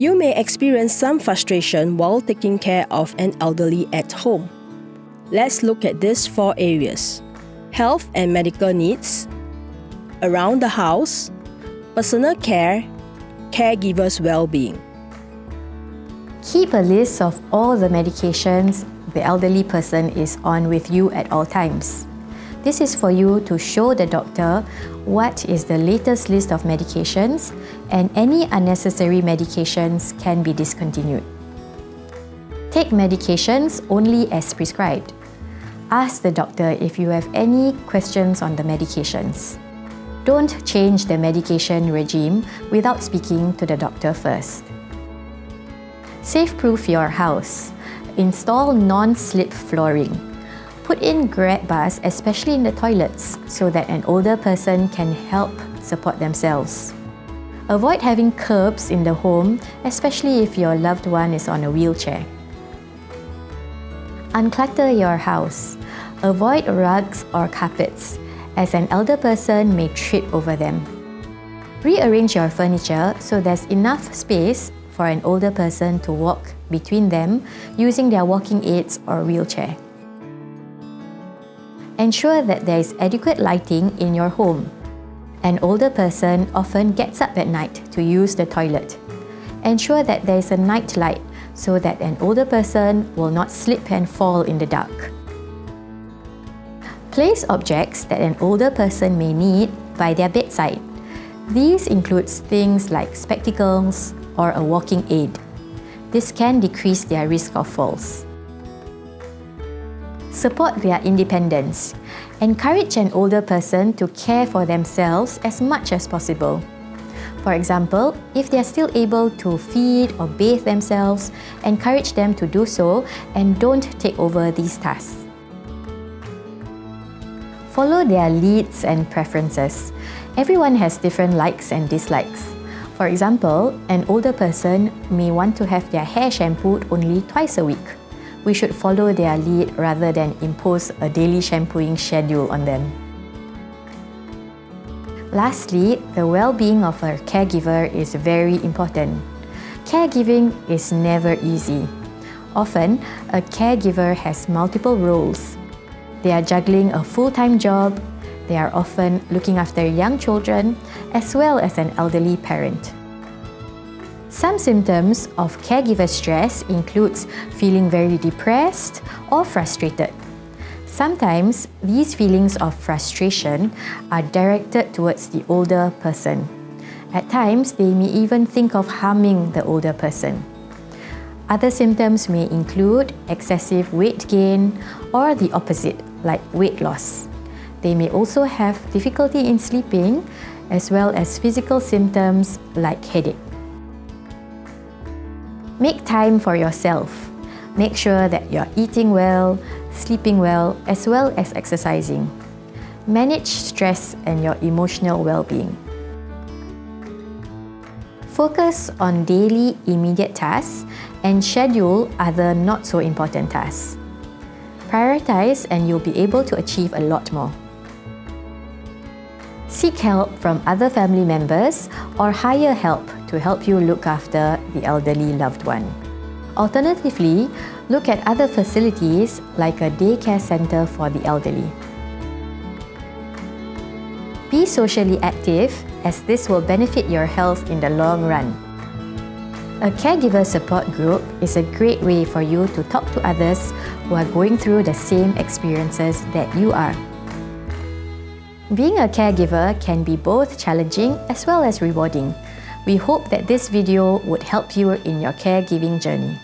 You may experience some frustration while taking care of an elderly at home. Let's look at these 4 areas: health and medical needs, around the house, personal care, caregivers' well-being. Keep a list of all the medications the elderly person is on with you at all times. This is for you to show the doctor what is the latest list of medications, and any unnecessary medications can be discontinued. Take medications only as prescribed. Ask the doctor if you have any questions on the medications. Don't change the medication regime without speaking to the doctor first. Safe-proof your house. Install non-slip flooring. Put in grab bars, especially in the toilets, so that an older person can help support themselves. Avoid having curbs in the home, especially if your loved one is on a wheelchair. Unclutter your house. Avoid rugs or carpets, as an elder person may trip over them. Rearrange your furniture so there's enough space for an older person to walk between them using their walking aids or wheelchair. Ensure that there is adequate lighting in your home. An older person often gets up at night to use the toilet. Ensure that there is a night light so that an older person will not slip and fall in the dark. Place objects that an older person may need by their bedside. These include things like spectacles or a walking aid. This can decrease their risk of falls. Support their independence. Encourage an older person to care for themselves as much as possible. For example, if they are still able to feed or bathe themselves, encourage them to do so and don't take over these tasks. Follow their needs and preferences. Everyone has different likes and dislikes. For example, an older person may want to have their hair shampooed only twice a week. We should follow their lead rather than impose a daily shampooing schedule on them. Lastly, the well-being of a caregiver is very important. Caregiving is never easy. Often, a caregiver has multiple roles. They are juggling a full-time job, they are often looking after young children, as well as an elderly parent. Some symptoms of caregiver stress includes feeling very depressed or frustrated. Sometimes, these feelings of frustration are directed towards the older person. At times, they may even think of harming the older person. Other symptoms may include excessive weight gain or the opposite, like weight loss. They may also have difficulty in sleeping, as well as physical symptoms like headache. Make time for yourself. Make sure that you're eating well, sleeping well, as well as exercising. Manage stress and your emotional well-being. Focus on daily immediate tasks and schedule other not so important tasks. Prioritize and you'll be able to achieve a lot more. Seek help from other family members or hire help to help you look after the elderly loved one. Alternatively, look at other facilities like a daycare center for the elderly. Be socially active, as this will benefit your health in the long run. A caregiver support group is a great way for you to talk to others who are going through the same experiences that you are. Being a caregiver can be both challenging as well as rewarding. We hope that this video would help you in your caregiving journey.